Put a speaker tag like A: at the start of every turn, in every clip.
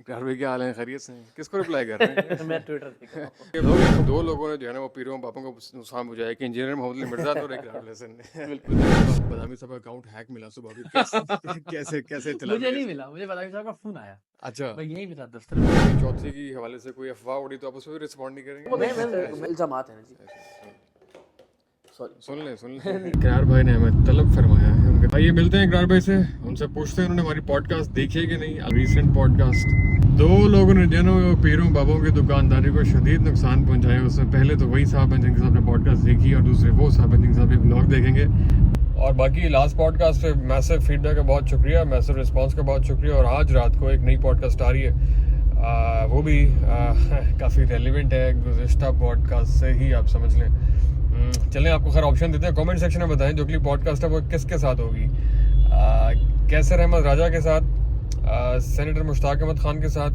A: اقرار بھائی کیا حال ہے؟ خیریت سے ہیں؟ کس کو رپلائی کر رہے ہیں؟
B: میں ٹویٹر دیکھ رہا ہوں.
A: کہ لوگ دو لوگوں نے جو ہے نا وہ پیروں باپوں کو نقصان پہنچایا کہ انجینئر محمد علی مرزا اور اقرار حسن نے.
B: بالکل.
A: بدامی صاحب کا اکاؤنٹ ہیک ملا صبح بھی. کیسے اطلاع
B: مجھے
A: ملی؟
B: نہیں ملا, مجھے بدامی صاحب کا فون آیا.
A: اچھا,
B: میں یہیں پہ تھا دفتر میں.
A: چوتھی کی حوالے سے کوئی افواہ اڑی تو آپ اس پہ بھی رسپونڈ نہیں کریں گے؟
B: میں الزامات ہیں نا جی.
A: سن لیں اقرار بھائی نے ہمیں طلب فرمایا ہے. آئیے ملتے ہیں اقرار بھائی سے, ان سے پوچھتے ہیں انہوں نے ہماری پوڈ کاسٹ دیکھی ہے کہ نہیں. ریسنٹ پوڈ کاسٹ دو لوگوں نے جنہوں پیروں بابوں کی دکانداری کو شدید نقصان پہنچایا. اس سے پہلے تو وہی صاحب ہیں جن کے ساتھ نے پوڈ کاسٹ دیکھی, اور دوسرے وہ صاحب ہیں جن کے ساتھ بلاگ دیکھیں گے. اور باقی لاسٹ پوڈ کاسٹ پہ میسو فیڈ بیک کا بہت شکریہ, میسو رسپانس کا بہت شکریہ. اور آج رات کو ایک نئی پوڈ کاسٹ آ رہی ہے, وہ بھی کافی ریلیونٹ ہے گزشتہ پوڈ کاسٹ سے ہی, آپ سمجھ لیں. چلیں آپ کو خیر آپشن دیتے ہیں, کامنٹ سیکشن میں بتائیں جو اگلی پوڈ کاسٹ ہے وہ کس کے ساتھ ہوگی. کیسر احمد راجہ کے ساتھ, سینیٹر مشتاق احمد خان کے ساتھ,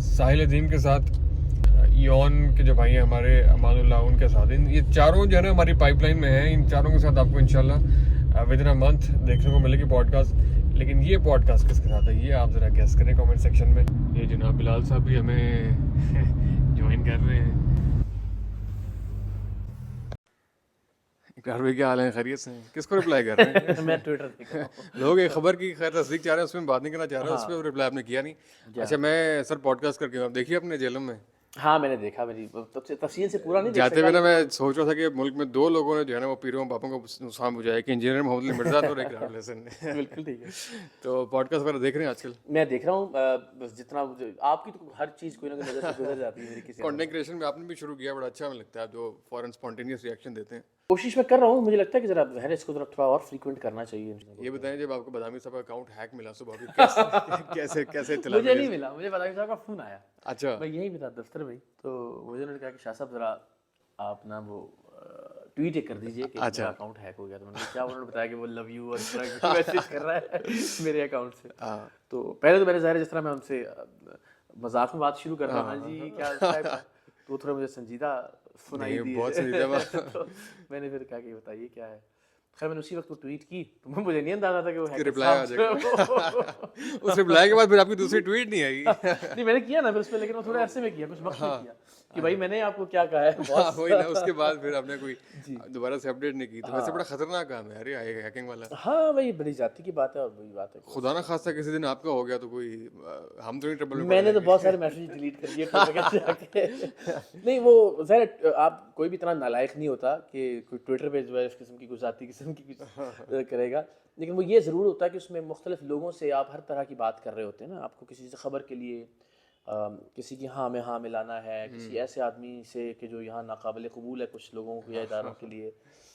A: ساحل عظیم کے ساتھ, یون کے جو بھائی ہیں ہمارے امان اللہ ان کے ساتھ. یہ چاروں جو ہے نا ہماری پائپ لائن میں ہیں. ان چاروں کے ساتھ آپ کو انشاءاللہ ود ان اے منتھ دیکھنے کو ملے گی پوڈ کاسٹ. لیکن یہ پوڈ کاسٹ کس کے ساتھ ہے یہ آپ ذرا گیس کریں کامنٹ سیکشن میں. یہ جناب بلال صاحب بھی ہمیں جوائن کر رہے ہیں. اقرار بھائی کیا حال ہے؟ خیریت سے ہیں؟ کس کو رپلائی کر رہے ہیں؟
B: میں ٹویٹر دیکھ رہا ہوں.
A: لوگ ایک خبر کی خیر تصدیق چاہ رہے ہیں, اس میں بات نہیں کرنا چاہ رہا, اس پہ رپلائی آپ نے کیا نہیں. اچھا, میں سر پوڈ کاسٹ کر کے دیکھیے اپنے جیلم میں.
B: ہاں میں نے دیکھا, میری تفصیل سے پورا نہیں دیکھ
A: جاتے ہوئے نا میں سوچ رہا تھا کہ ملک میں دو لوگوں نے جو ہے نا وہ پیروں باپوں کو نقصان پہنچایا کہ انجینئر محمد علی مرزا اور اقرار حسن نے.
B: بالکل ٹھیک ہے.
A: تو پوڈ کاسٹ وغیرہ دیکھ رہے ہیں آج کل؟
B: میں دیکھ رہا ہوں, بس جتنا آپ کی تو ہر چیز کوئی نہ کوئی نظر سے گزر جاتی ہے میری. کسی
A: کانٹینٹ کریشن میں آپ نے بھی شروع کیا, بڑا اچھا ہمیں لگتا ہے آپ جو فوراً اسپونٹینیس ریئیکشن دیتے ہیں.
B: کوشش میں کر رہا ہوں, مجھے لگتا ہے کہ ذرا اس کو ذرا تھوڑا اور فریکوینٹ کرنا چاہیے.
A: یہ بتائیں جب آپ کو بدامی صاحب کا اکاؤنٹ ہیک ملا صبح بھی کیسے اطلاع
B: مجھے
A: ملی؟
B: نہیں ملا, مجھے بدامی صاحب کا فون آیا.
A: اچھا,
B: میں یہیں پہ تھا دفتر میں, تو مجھے انہوں نے کہا کہ شاہ صاحب ذرا آپ نا وہ ٹویٹ کر دیجیے کہ میرا اکاؤنٹ ہیک ہو گیا. تو میں نے کیا, انہوں نے بتایا کہ وہ لو یو اور اس طرح کی میسج کر رہا ہے میرے اکاؤنٹ سے. تو پہلے تو میں نے ظاہر جس طرح میں ان سے مذاق میں بات شروع کرتا ہوں, ہاں جی کیا صاحب, تو تھوڑا مجھے سنجیدہ سنائی دی.
A: بہت سنجیدہ.
B: تو میں نے پھر کہا کہ بتائیے کیا ہے. خیر میں نے اسی وقت وہ ٹویٹ کی, تو مجھے نہیں اندازہ تھا کہ وہ
A: رپلائی آ جائے گا. اس رپلائی کے بعد پھر آپ کی دوسری ٹویٹ نہیں آئی؟
B: نہیں میں نے کیا نا پھر اس پہ, لیکن وہ تھوڑے عرصے میں کیا, کچھ وقت میں کیا کہ بھائی میں نے آپ کو کیا کہا ہے.
A: وہی نا, اس کے بعد پھر آپ نے کوئی دوبارہ سے اپڈیٹ نہیں کی. تو ویسے بڑا خطرناک کام ہے یار ہیکنگ والا.
B: ہاں بھائی بڑی ذاتی کی بات ہے, اور بڑی بات ہے.
A: خدا نہ خواستہ کسی دن آپ کا ہو گیا تو کوئی ہم تو نہیں ٹربل
B: میں نے تو بہت سارے میسیج ڈیلیٹ کر دیے. نہیں وہ ظاہر آپ کوئی بھی اتنا نالائق نہیں ہوتا کہ کوئی ٹویٹر پہ جو ہے اس قسم کی کوئی ذاتی قسم کی کچھ کرے گا. لیکن وہ یہ ضرور ہوتا ہے کہ اس میں مختلف لوگوں سے آپ ہر طرح کی بات کر رہے ہوتے ہیں نا. آپ کو کسی سے خبر کے لیے, کسی کی ہاں میں ہاں ملانا ہے, کسی ایسے آدمی سے کہ جو یہاں ناقابل قبول ہے کچھ لوگوں کو یا اداروں کے لیے,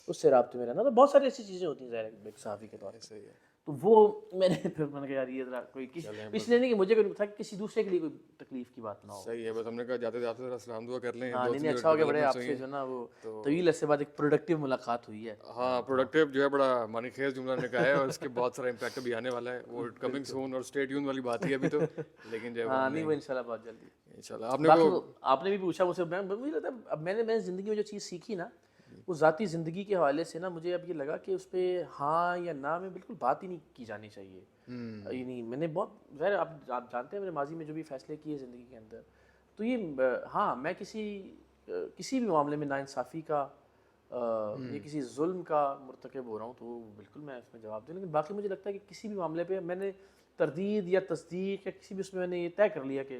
B: اس سے رابطے میں رہنا. تو بہت ساری ایسی چیزیں ہوتی ہیں ظاہر ایک صحافی کے طور پہ. تو وہ میں نے پھر میں نے کہا یار یہ ذرا کوئی اس لیے نہیں کہ مجھے کوئی تھا کہ کسی دوسرے کے لیے کوئی تکلیف کی بات نہ ہو.
A: صحیح ہے, بس ہم نے کہا جاتے جاتے ذرا سلام دعا کر لیں.
B: ہاں نہیں اچھا ہو گیا, بڑے آپ سے جو نا وہ طویل عرصے بعد ایک پروڈکٹیو ملاقات ہوئی ہے.
A: ہاں پروڈکٹیو جو ہے بڑا معنی خیز جملہ نے کہا ہے, اور اس کے بہت سارا امپیکٹ بھی آنے والا ہے. وہ کمنگ سون اور اسٹے ٹیون والی بات ہی ابھی تو, لیکن جو
B: ہاں نہیں وہ انشاءاللہ بہت جلدی
A: انشاءاللہ.
B: آپ نے بھی پوچھا مجھ سے, مجھے لگتا ہے اب میں نے زندگی میں جو چیز سیکھی نا, وہ ذاتی زندگی کے حوالے سے نا, مجھے اب یہ لگا کہ اس پہ ہاں یا نہ میں بالکل بات ہی نہیں کی جانی چاہیے. یعنی میں نے بہت ظاہر آپ جانتے ہیں میں نے ماضی میں جو بھی فیصلے کیے زندگی کے اندر, تو یہ ہاں میں کسی بھی معاملے میں ناانصافی کا یا کسی ظلم کا مرتکب ہو رہا ہوں تو بالکل میں اس میں جواب دوں. لیکن باقی مجھے لگتا ہے کہ کسی بھی معاملے پہ میں نے تردید یا تصدیق یا کسی بھی اس میں نے یہ طے کر لیا کہ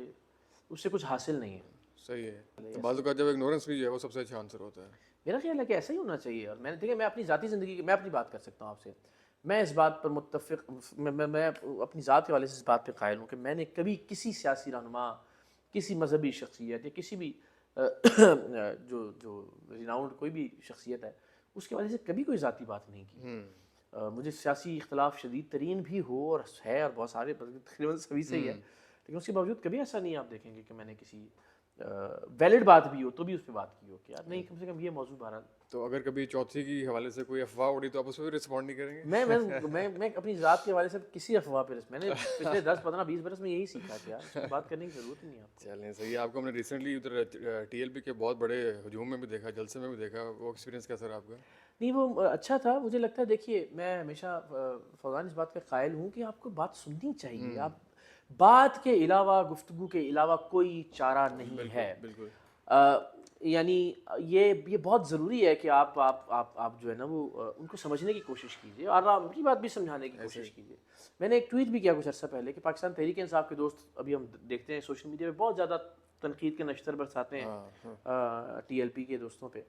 B: اس سے کچھ حاصل نہیں ہے.
A: صحیح ہے, تو بعض اوقات جب اگنورنس بھی جو ہے وہ سب سے اچھا آنسر ہوتا ہے.
B: میرا خیال ہے کہ ایسا ہی ہونا چاہیے. اور میں نے دیکھا, میں اپنی ذاتی زندگی کی میں اپنی بات کر سکتا ہوں آپ سے, میں اس بات پر متفق, میں اپنی ذات کے حوالے سے اس بات پہ قائل ہوں کہ میں نے کبھی کسی سیاسی رہنما, کسی مذہبی شخصیت یا کسی بھی جو ریناؤنڈ کوئی بھی شخصیت ہے اس کے حوالے سے کبھی کوئی ذاتی بات نہیں کی. مجھے سیاسی اختلاف شدید ترین بھی ہو اور ہے, اور بہت سارے تقریباً سبھی سے ہی ہے, لیکن اس کے باوجود کبھی ایسا نہیں آپ دیکھیں گے کہ میں نے کسی ویلڈ بات بھی ہو تو بھی اس پہ بات کی ہو کہ یار نہیں کم سے کم یہ موضوع بہرحال.
A: تو اگر کبھی چوتھی کی حوالے سے کوئی افواہ اڑی تو آپ اس پہ بھی رسپونڈ نہیں کریں گے؟
B: میں اپنی ذات کے حوالے سے کسی افواہ پہ میں نے پچھلے 10 15 20 برس میں یہی سیکھا کہ یار بات کرنے کی ضرورت نہیں ہے. آپ
A: چلیں صحیح ہے. آپ کو ہم نے ریسنٹلی ادھر ٹی ایل پی کے بہت بڑے ہجوم میں بھی دیکھا, جلسے میں بھی دیکھا, وہ ایکسپیرینس کیسا رہا آپ کا؟
B: نہیں وہ اچھا تھا. مجھے لگتا ہے دیکھیے میں ہمیشہ فوزان اس بات کا قائل ہوں کہ آپ کو بات سننی چاہیے. آپ بات کے علاوہ, گفتگو کے علاوہ کوئی چارہ نہیں ہے. یعنی یہ بہت ضروری ہے کہ آپ جو ہے نا وہ ان کو سمجھنے کی کوشش کیجیے اور آپ اپنی بات بھی سمجھانے کی کوشش کیجیے. میں نے ایک ٹویٹ بھی کیا کچھ عرصہ پہلے کہ پاکستان تحریک انصاف کے دوست ابھی ہم دیکھتے ہیں سوشل میڈیا پہ بہت زیادہ تنقید کے نشتر برساتے ہیں ٹی ایل پی کے دوستوں پہ,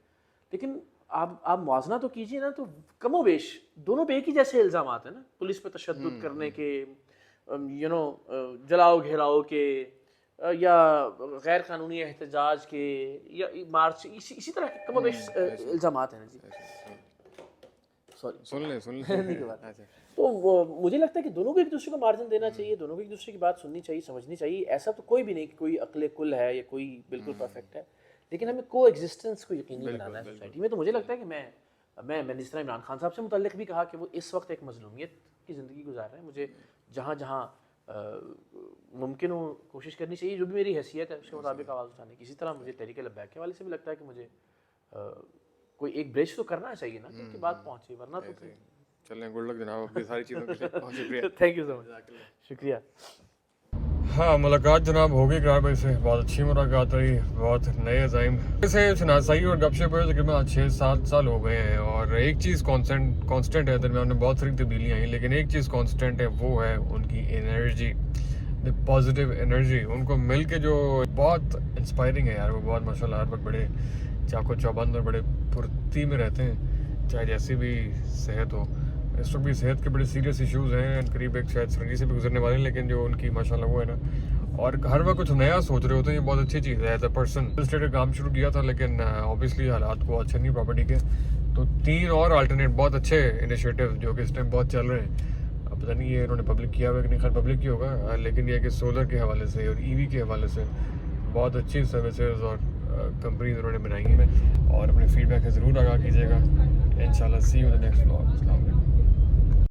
B: لیکن آپ موازنہ تو کیجیے نا, تو کم و بیش دونوں پہ ایک ہی جیسے الزامات ہیں نا, پولیس پہ تشدد کرنے کے, جلاؤ گھیراؤ کے, یا غیر قانونی احتجاج کے, یا مارچ, اسی طرح کے کم و بیش الزامات ہیں جی.
A: سن لیں
B: تو مجھے لگتا ہے کہ دونوں کو ایک دوسرے کو مارجن دینا چاہیے, دونوں کو ایک دوسرے کی بات سننی چاہیے, سمجھنی چاہیے. ایسا تو کوئی بھی نہیں کہ کوئی عقل کل ہے یا کوئی بالکل پرفیکٹ ہے, لیکن ہمیں کو ایگزسٹنس کو یقینی بنانا ہے سوسائٹی میں. تو مجھے لگتا ہے کہ میں جس طرح عمران خان صاحب سے متعلق بھی کہا کہ وہ اس وقت ایک مظلومیت کی زندگی گزار رہے ہیں, مجھے جہاں ممکن ہو کوشش کرنی چاہیے جو بھی میری حیثیت ہے اس کے مطابق آواز اٹھانے کی. اسی طرح مجھے تحریک لبیک کے والے سے بھی لگتا ہے کہ مجھے کوئی ایک بریج تو کرنا چاہیے نا کہ ان کی بات پہنچے, ورنہ تو
A: چلیں. گڈ لک جناب آپ کی ساری چیزوں کے لیے, بہت شکریہ.
B: تھینک یو سو مچ, شکریہ.
A: ہاں ملاقات جناب ہوگی اقرار بھائی سے, بہت اچھی ملاقات رہی, بہت نئے عزائم سے شناسائی اور گپ شپ ہوئے. تقریباً 6-7 سال ہو گئے ہیں اور ایک چیز کانسٹنٹ ہے, درمیان میں بہت ساری تبدیلیاں آئیں, لیکن ایک چیز کانسٹنٹ ہے, وہ ہے ان کی انرجی, پازیٹیو انرجی. ان کو مل کے جو بہت انسپائرنگ ہے یار, وہ بہت ماشاء اللہ ہر وقت بڑے چاق و چوبند اور بڑے پھرتی میں رہتے ہیں, چاہے جیسی بھی صحت ہو. اس وقت بھی صحت کے بڑے سیریس ایشوز ہیں, قریب ایک شاید سرنگی سے بھی گزرنے والے ہیں, لیکن جو ان کی ماشاء اللہ وہ ہے نا, اور ہر وقت کچھ نیا سوچ رہے ہوتے ہیں, یہ بہت اچھی چیز ہے. As a person real estate کا کام شروع کیا تھا, لیکن اوبیسلی حالات کو اچھے نہیں پراپرٹی کے, تو 3 اور الٹرنیٹ بہت اچھے انیشیٹو جو کہ اس ٹائم بہت چل رہے ہیں. اب پتہ نہیں یہ انہوں نے پبلک کیا ہوا کہ نہیں, خیر پبلک کی ہوگا, لیکن یہ ہے کہ سولر کے حوالے سے اور ای وی کے حوالے سے بہت اچھی سروسز اور کمپنیز انہوں نے بنائی ہیں. اور اپنے فیڈ بیک سے ضرور آگاہ کیجیے گا. انشاءاللہ see you in the next vlog. السلام علیکم.